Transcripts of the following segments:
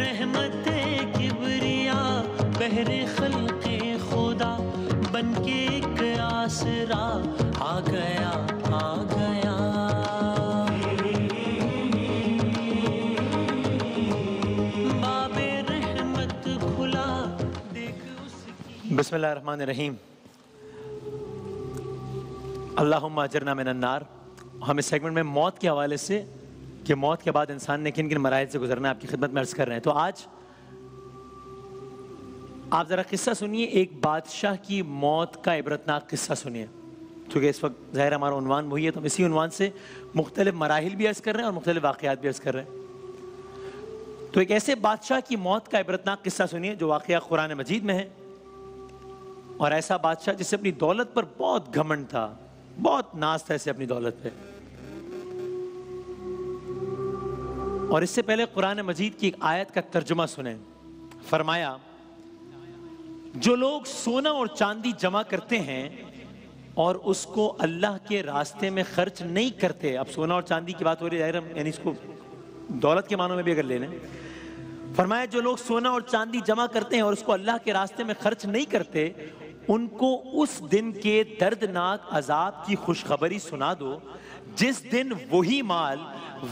رحمت کبریا بہر خلق خدا بن کے ایک آسرا آ گیا آ گیا. باب رحمت کھلا دیکھ اس کی. بسم اللہ الرحمن الرحیم. اللہم اجرنا من النار. ہم اس سیگمنٹ میں موت کے حوالے سے کہ موت کے بعد انسان نے کن کن مراحل سے گزرنا ہے آپ کی خدمت میں عرض کر رہے ہیں. تو آج آپ ذرا قصہ سنیے, ایک بادشاہ کی موت کا عبرتناک قصہ سنیے. چونکہ اس وقت ظاہر ہمارا عنوان وہی ہے تو ہم اسی عنوان سے مختلف مراحل بھی عرض کر رہے ہیں اور مختلف واقعات بھی عرض کر رہے ہیں. تو ایک ایسے بادشاہ کی موت کا عبرتناک قصہ سنیے جو واقعہ قرآن مجید میں ہے. اور ایسا بادشاہ جس سے اپنی دولت پر بہت گھمنڈ تھا, بہت ناز تھا اسے اپنی دولت پہ. اور اس سے پہلے قرآن مجید کی ایک آیت کا ترجمہ سنیں. فرمایا جو لوگ سونا اور چاندی جمع کرتے ہیں اور اس کو اللہ کے راستے میں خرچ نہیں کرتے. اب سونا اور چاندی کی بات ہو رہی ہے, یعنی اس کو دولت کے معنوں میں بھی اگر لے لیں. فرمایا جو لوگ سونا اور چاندی جمع کرتے ہیں اور اس کو اللہ کے راستے میں خرچ نہیں کرتے ان کو اس دن کے دردناک عذاب کی خوشخبری سنا دو جس دن وہی مال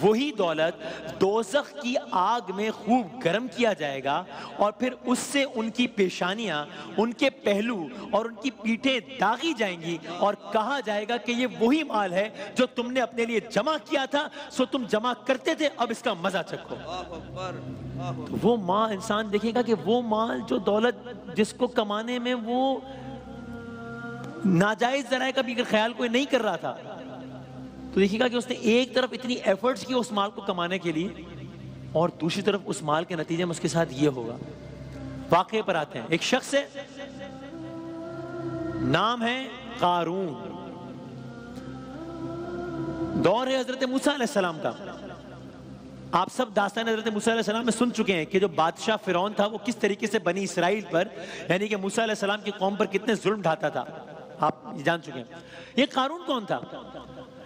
وہی دولت دوزخ کی آگ میں خوب گرم کیا جائے گا اور پھر اس سے ان کی پیشانیاں, ان کے پہلو اور ان کی پیٹھیں داغی جائیں گی اور کہا جائے گا کہ یہ وہی مال ہے جو تم نے اپنے لیے جمع کیا تھا, سو تم جمع کرتے تھے, اب اس کا مزہ چکھو. وہ ماں انسان دیکھے گا کہ وہ مال جو دولت جس کو کمانے میں وہ ناجائز ذرائع کا بھی خیال کوئی نہیں کر رہا تھا, تو دیکھیے گا کہ اس نے ایک طرف اتنی ایفرٹس کی اس مال کو کمانے کے لیے اور دوسری طرف اس مال کے نتیجے میں اس کے ساتھ یہ ہوگا. واقعے پر آتے ہیں. ایک شخص ہے, نام ہے قارون. دور ہے حضرت موسیٰ علیہ السلام کا. آپ سب داستان حضرت موسیٰ علیہ السلام میں سن چکے ہیں کہ جو بادشاہ فرعون تھا وہ کس طریقے سے بنی اسرائیل پر یعنی کہ موسیٰ علیہ السلام کی قوم پر کتنے ظلم ڈھاتا تھا. آپ جان چکے ہیں. یہ قارون کون تھا؟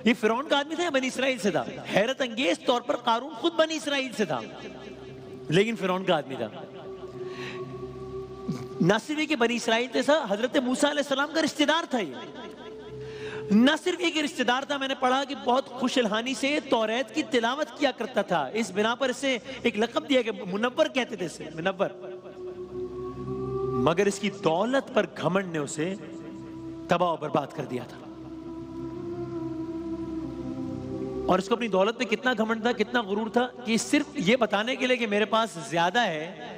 یہ فرعون کا آدمی تھا یا بنی اسرائیل سے تھا؟ حیرت انگیز طور پر قارون خود بنی اسرائیل سے تھا لیکن فرعون کا آدمی تھا. نہ صرف یہ کہ بنی اسرائیل سے تھا, حضرت موسیٰ علیہ السلام کا رشتہ دار تھا. یہ نہ صرف یہ کہ رشتہ دار تھا, میں نے پڑھا کہ بہت خوش الحانی سے توریت کی تلاوت کیا کرتا تھا. اس بنا پر اسے ایک لقب دیا کہ منور کہتے تھے اسے, منور. مگر اس کی دولت پر گھمنڈ نے اسے تباہ و برباد کر دیا تھا. اور اس کو اپنی دولت پہ کتنا گھمنڈ تھا, کتنا غرور تھا کہ صرف یہ بتانے کے لیے کہ میرے پاس زیادہ ہے,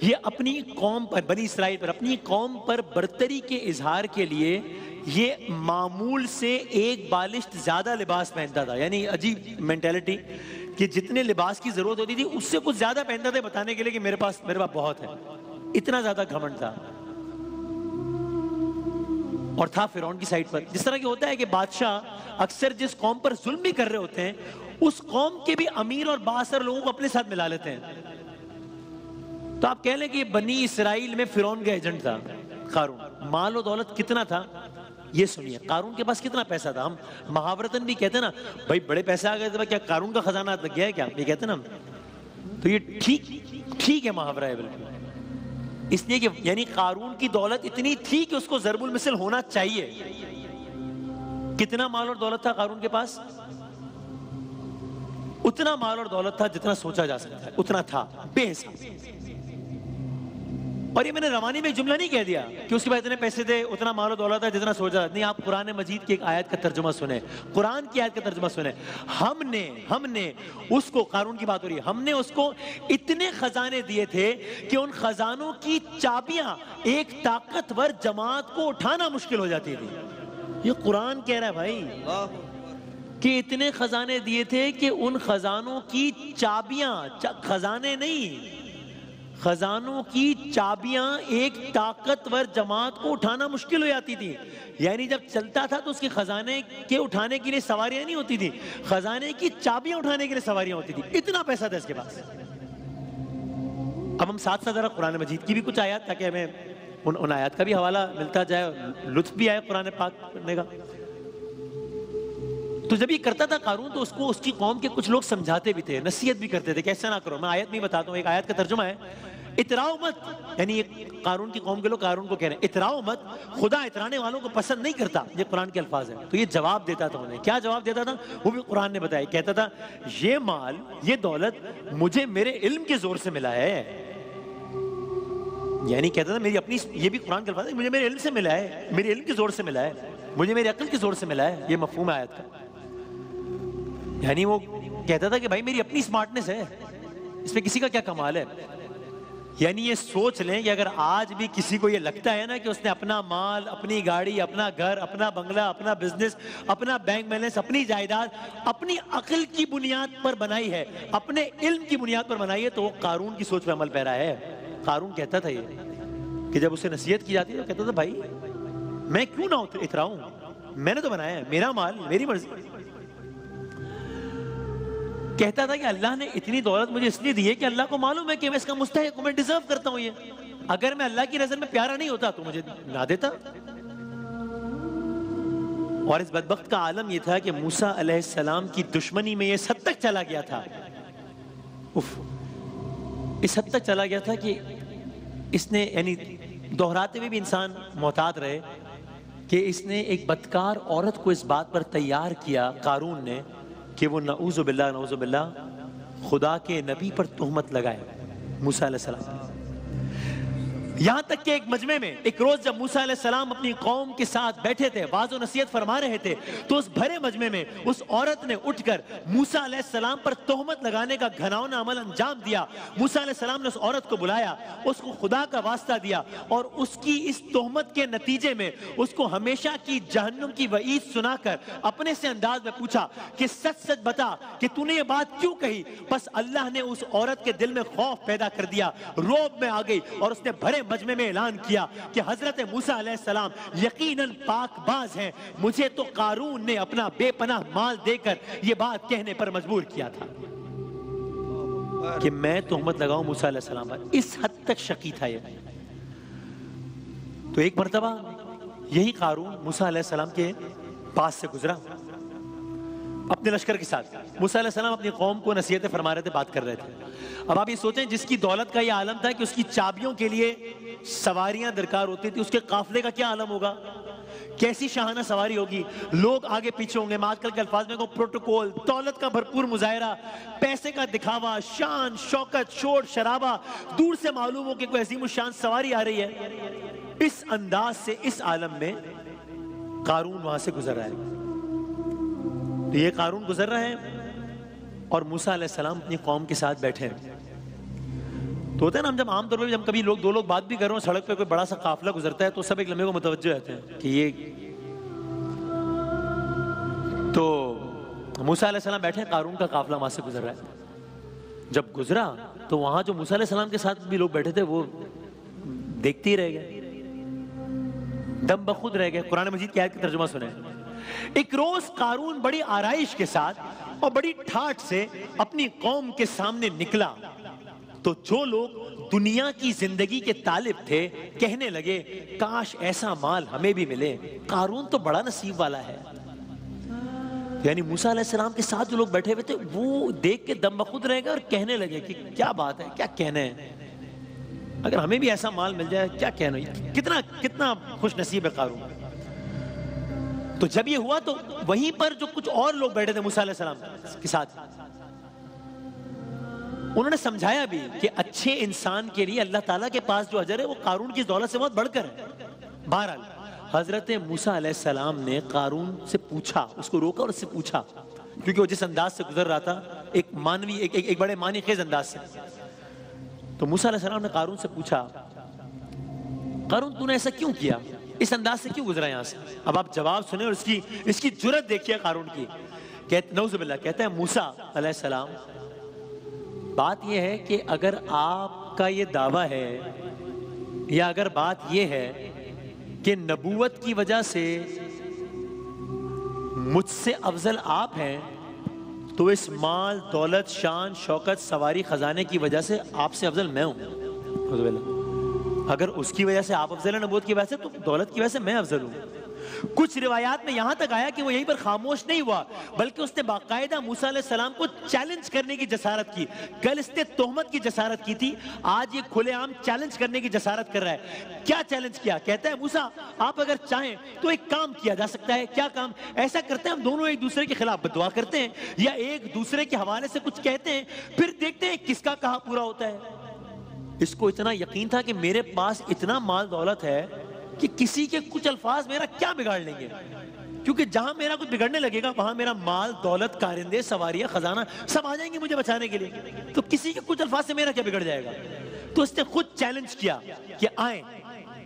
یہ اپنی قوم پر, بنی اسرائیل پر, اپنی قوم پر برتری کے اظہار کے لیے یہ معمول سے ایک بالشت زیادہ لباس پہنتا تھا. یعنی عجیب مینٹیلٹی کہ جتنے لباس کی ضرورت ہوتی تھی اس سے کچھ زیادہ پہنتا تھا بتانے کے لیے کہ میرے پاس بہت ہے. اتنا زیادہ گھمنڈ تھا. اور تھا فرعون کی سائٹ پر. جس طرح کہ ہوتا ہے کہ بادشاہ اکثر جس قوم پر ظلم بھی کر رہے ہوتے ہیں اس قوم کے بھی امیر اور بااثر لوگوں کو اپنے ساتھ ملا لیتے ہیں. تو آپ کہہ لیں کہ یہ بنی اسرائیل میں فرعون کا ایجنٹ تھا قارون. مال و دولت کتنا تھا یہ سنیے. قارون کے پاس کتنا پیسہ تھا. ہم محاورتاً بھی کہتے ہیں نا بھائی بڑے پیسے آ گئے تھے, کیا قارون کا خزانہ لگ گیا ہے کیا, یہ کہتے ہیں نا. تو یہ ٹھیک ہے محاورہ ہے بالکل, اس لیے کہ یعنی قارون کی دولت اتنی تھی کہ اس کو ضرب المثل ہونا چاہیے. کتنا مال اور دولت تھا قارون کے پاس؟ اتنا مال اور دولت تھا جتنا سوچا جا سکتا ہے, اتنا تھا بے حساب. اور یہ میں نے روانی میں جملہ نہیں کہہ دیا کہ اس کے بعد اتنے پیسے دے, اتنا مال و دولت ہے جتنا سوچا نہیں. آپ قرآن مجید کی ایک آیت کا ترجمہ سنیں, قرآن کی آیت کا ترجمہ سنیں. ہم نے اس کو, قارون کی بات ہو رہی ہے, ہم نے اس کو اتنے خزانے دیے تھے کہ ان خزانوں کی چابیاں ایک طاقتور جماعت کو اٹھانا مشکل ہو جاتی تھی. یہ قرآن کہہ رہا ہے بھائی کہ اتنے خزانے دیے تھے کہ ان خزانوں کی چابیاں, خزانے نہیں, خزانوں کی چابیاں ایک طاقتور جماعت کو اٹھانا مشکل ہو جاتی تھی. یعنی جب چلتا تھا تو اس کے خزانے کے اٹھانے کے لیے سواریاں نہیں ہوتی تھی, خزانے کی چابیاں اٹھانے کے لیے سواریاں ہوتی تھی. اتنا پیسہ تھا اس کے پاس. اب ہم ساتھ ساتھ ذرا قرآن مجید کی بھی کچھ آیات تاکہ ہمیں ان آیات کا بھی حوالہ ملتا جائے, لطف بھی آئے قرآن پاک پڑھنے کا. تو جب یہ کرتا تھا قارون تو اس کو اس کی قوم کے کچھ لوگ سمجھاتے بھی تھے، نصیحت بھی کرتے تھے کہ ایسا نہ کرو. میں آیت میں ہی بتاتا ہوں، ایک آیت کا ترجمہ ہے اتراؤ مت، یعنی یہ قارون کی قوم کے لوگ قارون کو کہہ رہے ہیں اتراؤ مت، خدا اترانے والوں کو پسند نہیں کرتا. یہ قرآن کے الفاظ ہیں. تو یہ جواب دیتا تھا انہیں. کیا جواب دیتا تھا وہ بھی قرآن نے بتایا. کہتا تھا یہ مال یہ دولت مجھے میرے علم کے زور سے ملا ہے. یعنی کہتا تھا میری اپنی، یہ بھی قرآن کے الفاظ ہے، مجھے میرے علم سے ملا ہے، میرے علم کے زور سے ملا ہے، مجھے میری عقل کے زور سے ملا ہے. یہ مفہوم ہے آیت کا. یعنی وہ کہتا تھا کہ بھائی میری اپنی سمارٹنس ہے، اس میں کسی کا کیا کمال ہے. یعنی یہ سوچ لیں کہ اگر آج بھی کسی کو یہ لگتا ہے نا کہ اس نے اپنا مال، اپنی گاڑی، اپنا گھر، اپنا بنگلہ، اپنا بزنس، اپنا بینک بیلنس، اپنی جائیداد اپنی عقل کی بنیاد پر بنائی ہے، اپنے علم کی بنیاد پر بنائی ہے، تو وہ قارون کی سوچ پہ عمل پیرا ہے. قارون کہتا تھا یہ کہ جب اسے نصیحت کی جاتی ہے تو کہتا تھا بھائی میں کیوں نہ اتراؤں، میں نے تو بنایا ہے، میرا مال، میری مرضی. کہتا تھا کہ اللہ نے اتنی دولت مجھے اس لیے دی ہے کہ اللہ کو معلوم ہے کہ میں اس کا مستحق ہوں، میں ڈیزرو کرتا ہوں. یہ اگر میں اللہ کی نظر میں پیارا نہیں ہوتا تو مجھے نہ دیتا. اور اس بدبخت کا عالم یہ تھا کہ موسیٰ علیہ السلام کی دشمنی میں یہ اس حد تک چلا گیا تھا، اس حد تک چلا گیا تھا کہ اس نے، یعنی دہراتے ہوئے بھی انسان محتاط رہے، کہ اس نے ایک بدکار عورت کو اس بات پر تیار کیا قارون نے کہ وہ نعوذ باللہ خدا کے نبی پر تہمت لگائے موسیٰ علیہ السلام. یہاں تک کہ ایک مجمع میں ایک روز جب موسیٰ علیہ السلام اپنی قوم کے ساتھ بیٹھے تھے، واعظ و نصیحت فرما رہے تھے، تو اس بھرے مجمع میں اس عورت نے اٹھ کر موسیٰ علیہ السلام پر تہمت لگانے کا گھناؤنا عمل انجام دیا. موسیٰ علیہ السلام نے اس عورت کو بلایا، اس کو خدا کا واسطہ دیا، اور اس کی اس تہمت کے نتیجے میں اس کو ہمیشہ کی جہنم کی وعید سنا کر اپنے سے انداز میں پوچھا کہ سچ سچ بتا کہ تو نے یہ بات کیوں کہی. بس اللہ نے اس عورت کے دل میں خوف پیدا کر دیا، روب میں آ گئی، اور اس نے بھرے مجمع میں اعلان کیا کہ حضرت موسیٰ علیہ السلام یقیناً پاک باز ہیں، مجھے تو قارون نے اپنا بے پناہ مال دے کر یہ بات کہنے پر مجبور کیا تھا کہ میں تہمت لگاؤں موسیٰ علیہ السلام پر. اس حد تک شکی تھا یہ. تو ایک مرتبہ یہی قارون موسیٰ علیہ السلام کے پاس سے گزرا اپنے لشکر کے ساتھ. موسیٰ علیہ السلام اپنی قوم کو نصیحتیں فرما رہے تھے، بات کر رہے تھے. اب آپ یہ سوچیں جس کی دولت کا یہ عالم تھا کہ اس کی چابیوں کے لیے سواریاں درکار ہوتی تھی، اس کے قافلے کا کیا عالم ہوگا، کیسی شاہانہ سواری ہوگی، لوگ آگے پیچھے ہوں گے. آج کل کے الفاظ میں کو پروٹوکول، دولت کا بھرپور مظاہرہ، پیسے کا دکھاوا، شان شوکت، شور شرابہ، دور سے معلوم ہو کہ کوئی عظیم الشان سواری آ رہی ہے. اس انداز سے اس عالم میں قارون وہاں سے گزر رہا ہے. تو یہ قارون گزر رہا ہے اور موسیٰ علیہ السلام اپنی قوم کے ساتھ بیٹھے ہیں. تو ہوتا ہے نا، ہم جب عام طور پہ جب کبھی دو لوگ بات بھی کر رہے ہیں، سڑک پہ کوئی بڑا سا قافلہ گزرتا ہے تو سب ایک لمحے کو متوجہ رہتے ہیں کہ یہ. تو موسیٰ علیہ السلام بیٹھے ہیں، قارون کا قافلہ وہاں سے گزر رہا ہے. جب گزرا تو وہاں جو موسیٰ علیہ السلام کے ساتھ بھی لوگ بیٹھے تھے وہ دیکھتے ہی رہ گئے، دم بخود رہ گئے. قرآن مجید کی آیت کا ترجمہ سنیں. ایک روز قارون بڑی آرائش کے ساتھ اور بڑی ٹھاٹ سے اپنی قوم کے سامنے نکلا تو جو لوگ دنیا کی زندگی کے طالب تھے کہنے لگے کاش ایسا مال ہمیں بھی ملے، قارون تو بڑا نصیب والا ہے. یعنی موسیٰ علیہ السلام کے ساتھ جو لوگ بیٹھے ہوئے تھے وہ دیکھ کے دم بخود رہ گئے اور کہنے لگے کہ کیا بات ہے، کیا کہنے ہیں، اگر ہمیں بھی ایسا مال مل جائے کیا کہنا، کتنا خوش نصیب ہے قارون. تو جب یہ ہوا تو وہیں پر جو کچھ اور لوگ بیٹھے تھے موسیٰ علیہ السلام کے ساتھ، انہوں نے سمجھایا بھی کہ اچھے انسان کے لیے اللہ تعالیٰ کے پاس جو اجر ہے وہ قارون کی دولت سے بہت بڑھ کر ہے. بہرحال حضرت موسیٰ علیہ السلام نے قارون سے پوچھا، اس کو روکا اور اس سے پوچھا، کیونکہ وہ جس انداز سے گزر رہا تھا ایک بڑے معنی خیز انداز سے. تو موسیٰ علیہ السلام نے قارون سے پوچھا قارون تو نے ایسا کیوں کیا، اس انداز سے کیوں گزرا یہاں سے. اب آپ جواب سنیں اور اس کی جرت دیکھیے قارون کی. نعوذ باللہ کہتا ہے موسیٰ علیہ السلام بات یہ ہے کہ اگر آپ کا یہ دعویٰ ہے یا اگر بات یہ ہے کہ نبوت کی وجہ سے مجھ سے افضل آپ ہیں تو اس مال دولت شان شوکت سواری خزانے کی وجہ سے آپ سے افضل میں ہوں. اگر اس کی وجہ سے آپ افضل ہیں نبوت کی وجہ سے تو دولت کی وجہ سے میں افضل ہوں. کچھ روایات میں یہاں تک آیا کہ وہ یہیں پر خاموش نہیں ہوا بلکہ اس نے باقاعدہ موسیٰ علیہ السلام کو چیلنج کرنے کی جسارت کی. کل اس نے تہمت کی جسارت کی تھی, آج یہ کھلے عام چیلنج کرنے کی جسارت کر رہا ہے. کیا چیلنج کیا؟ کہتا ہے موسیٰ آپ اگر چاہیں تو ایک کام کیا جا سکتا ہے. کیا کام؟ ایسا کرتے ہیں ہم دونوں ایک دوسرے کے خلاف بدعا کرتے ہیں یا ایک دوسرے کے حوالے سے کچھ کہتے ہیں, پھر دیکھتے ہیں کس کا کہا پورا ہوتا ہے. اس کو اتنا یقین تھا کہ میرے پاس اتنا مال دولت ہے کہ کسی کے کچھ الفاظ میرا کیا بگاڑ لیں گے, کیونکہ جہاں میرا کچھ بگڑنے لگے گا وہاں میرا مال دولت کارندے سواریاں خزانہ سب آ جائیں گے مجھے بچانے کے لیے, تو کسی کے کچھ الفاظ سے میرا کیا بگڑ جائے گا. تو اس نے خود چیلنج کیا کہ آئیں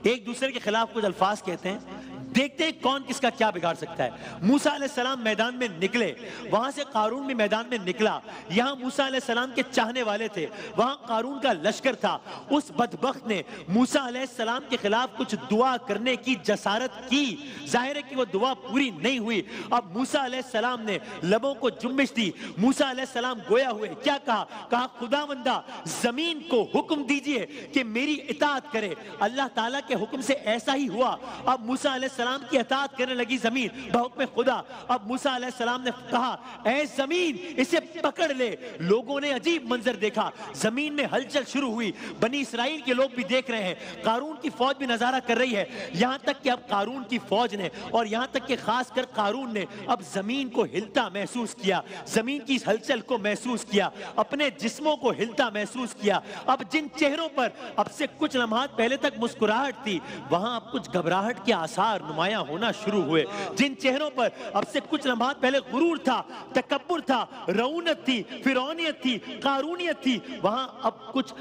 ایک دوسرے کے خلاف کچھ الفاظ کہتے ہیں, دیکھتے ہیں کون کس کا کیا بگاڑ سکتا ہے. موسیٰ علیہ السلام میدان میں نکلے, وہاں سے قارون بھی میدان میں نکلا. یہاں موسیٰ علیہ السلام کے چاہنے والے تھے, وہاں قارون کا لشکر تھا. اس بدبخت نے موسیٰ علیہ السلام کے خلاف کچھ دعا کرنے کی جسارت کی. ظاہر ہے کہ وہ دعا پوری نہیں ہوئی. اب موسیٰ علیہ السلام نے لبوں کو جنبش دی. موسیٰ علیہ السلام گویا ہوئے. کیا کہا؟ کہا خداوندہ زمین کو حکم دیجئے کہ میری اطاعت کرے. اللہ تعالیٰ کے حکم سے ایسا ہی ہوا. اب موسیٰ علیہ السلام کی اطاعت کرنے لگی زمین بحکم خدا. اب موسیٰ علیہ السلام نے کہا اے زمین اسے پکڑ لے. لوگوں نے عجیب منظر دیکھا, زمین میں ہلچل شروع ہوئی. بنی اسرائیل کے لوگ بھی دیکھ رہے ہیں, قارون کی فوج بھی نظارہ کر رہی ہے. یہاں تک کہ اب قارون کی فوج نے اور یہاں تک کہ خاص کر قارون نے اب زمین کو ہلتا محسوس کیا, زمین کی ہلچل کو محسوس کیا, اپنے جسموں کو ہلتا محسوس کیا. اب جن چہروں پر اب سے کچھ لمحات پہلے تک مسکراہٹ تھی وہاں اب کچھ گھبراہٹ کے آثار نمایاں ہونا شروع ہوئے. جن چہروں پر اب سے کچھ لمحات پہلے غرور تھا, تکبر تھا, رعونت تھی, فرعونیت تھی, قارونیت تھی, وہاں اب کچھ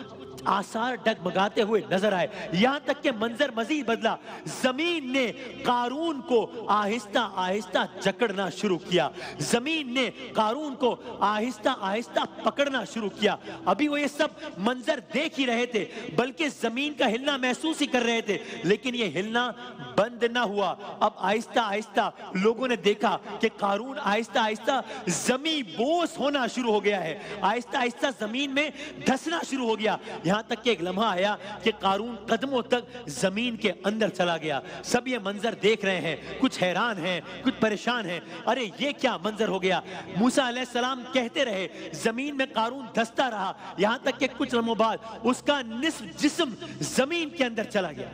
آثار ڈگمگاتے ہوئے نظر آئے. یہاں تک کہ منظر مزید بدلا. زمین نے قارون کو آہستہ آہستہ جکڑنا شروع کیا. زمین نے قارون کو آہستہ آہستہ پکڑنا شروع کیا. ابھی وہ یہ سب منظر دیکھ ہی رہے تھے بلکہ زمین کا ہلنا محسوس ہی کر رہے تھے, لیکن یہ ہلنا بند نہ ہوا. اب آہستہ آہستہ لوگوں نے دیکھا کہ قارون آہستہ آہستہ زمین بوس ہونا شروع ہو گیا ہے, آہستہ آہستہ زمین میں دھسنا شروع ہو گیا. یہاں تک کہ ایک لمحہ آیا کہ قارون قدموں تک زمین کے اندر چلا گیا. سب یہ منظر دیکھ رہے ہیں, کچھ حیران ہیں, کچھ پریشان ہیں. ارے یہ کیا منظر ہو گیا؟ موسیٰ علیہ السلام کہتے رہے, زمین میں قارون دھستا رہا, یہاں تک کہ کچھ لمحوں بعد اس کا نصف جسم زمین کے اندر چلا گیا.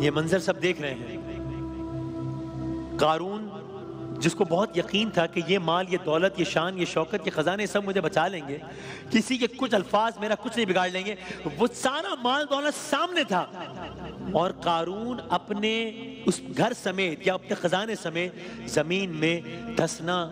یہ منظر سب دیکھ رہے ہیں. قارون جس کو بہت یقین تھا کہ یہ مال, یہ دولت, یہ شان, یہ شوکت, یہ خزانے سب مجھے بچا لیں گے, کسی کے کچھ الفاظ میرا کچھ نہیں بگاڑ لیں گے, وہ سارا مال دولت سامنے تھا. اور قارون اپنے اس گھر سمیت یا اپنے خزانے سمیت زمین میں دھسنا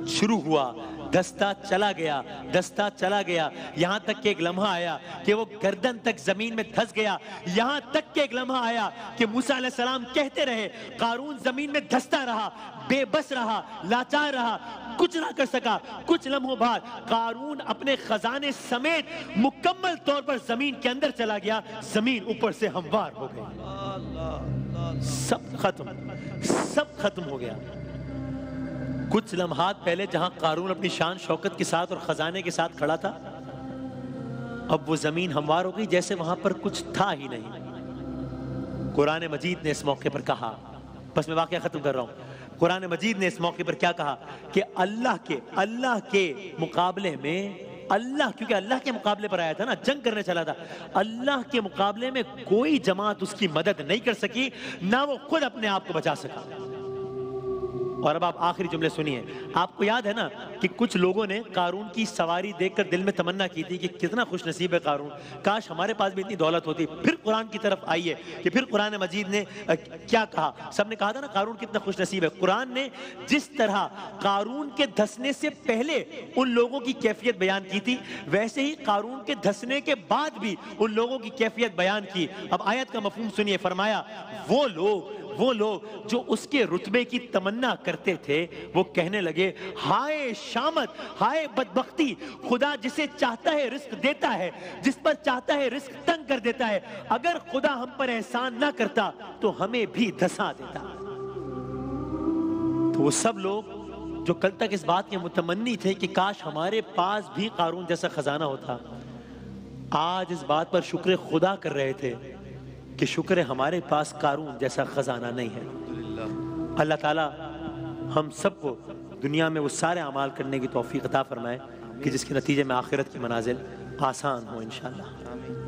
شروع ہوا. دھستا چلا گیا, دھستا چلا گیا, یہاں تک کہ ایک لمحہ آیا کہ وہ گردن تک زمین میں دھس گیا. یہاں تک کہ ایک لمحہ آیا کہ موسیٰ علیہ السلام کہتے رہے, قارون زمین میں دھستا رہا, بے بس رہا, لاچار رہا, کچھ نہ کر سکا. کچھ لمحوں بعد قارون اپنے خزانے سمیت مکمل طور پر زمین کے اندر چلا گیا. زمین اوپر سے ہموار ہو گئی, سب ختم, سب ختم ہو گیا. کچھ لمحات پہلے جہاں قارون اپنی شان شوکت کے ساتھ اور خزانے کے ساتھ کھڑا تھا, اب وہ زمین ہموار ہو گئی جیسے وہاں پر کچھ تھا ہی نہیں. قرآن مجید نے اس موقع پر کہا, بس میں واقعہ ختم کر رہا ہوں, قرآن مجید نے اس موقع پر کیا کہا کہ اللہ کے مقابلے میں, اللہ کیونکہ اللہ کے مقابلے پر آیا تھا نا, جنگ کرنے چلا تھا, اللہ کے مقابلے میں کوئی جماعت اس کی مدد نہیں کر سکی, نہ وہ خود اپنے آپ کو بچا سکا. اور اب آپ آخری جملے سنیے. آپ کو یاد ہے نا کہ کچھ لوگوں نے قارون کی سواری دیکھ کر دل میں تمنا کی تھی کہ کتنا خوش نصیب ہے قارون, کاش ہمارے پاس بھی اتنی دولت ہوتی. پھر قرآن کی طرف آئیے کہ پھر قرآن مجید نے کیا کہا. سب نے کہا تھا نا قارون کتنا خوش نصیب ہے. قرآن نے جس طرح قارون کے دھسنے سے پہلے ان لوگوں کی کیفیت بیان کی تھی, ویسے ہی قارون کے دھسنے کے بعد بھی ان لوگوں کی کیفیت بیان کی. اب آیت کا مفہوم سنیے. فرمایا وہ لوگ جو اس کے رتبے کی تمنا کرتے تھے وہ کہنے لگے, ہائے شامت, ہائے بدبختی, خدا جسے چاہتا ہے رزق دیتا ہے, جس پر چاہتا ہے رزق تنگ کر دیتا ہے. اگر خدا ہم پر احسان نہ کرتا تو ہمیں بھی دھسا دیتا. تو وہ سب لوگ جو کل تک اس بات کے متمنی تھے کہ کاش ہمارے پاس بھی قارون جیسا خزانہ ہوتا, آج اس بات پر شکر خدا کر رہے تھے کہ شکر ہے ہمارے پاس قارون جیسا خزانہ نہیں ہے۔ اللہ تعالیٰ ہم سب کو دنیا میں وہ سارے اعمال کرنے کی توفیق عطا فرمائے کہ جس کے نتیجے میں آخرت کی منازل آسان ہو انشاءاللہ۔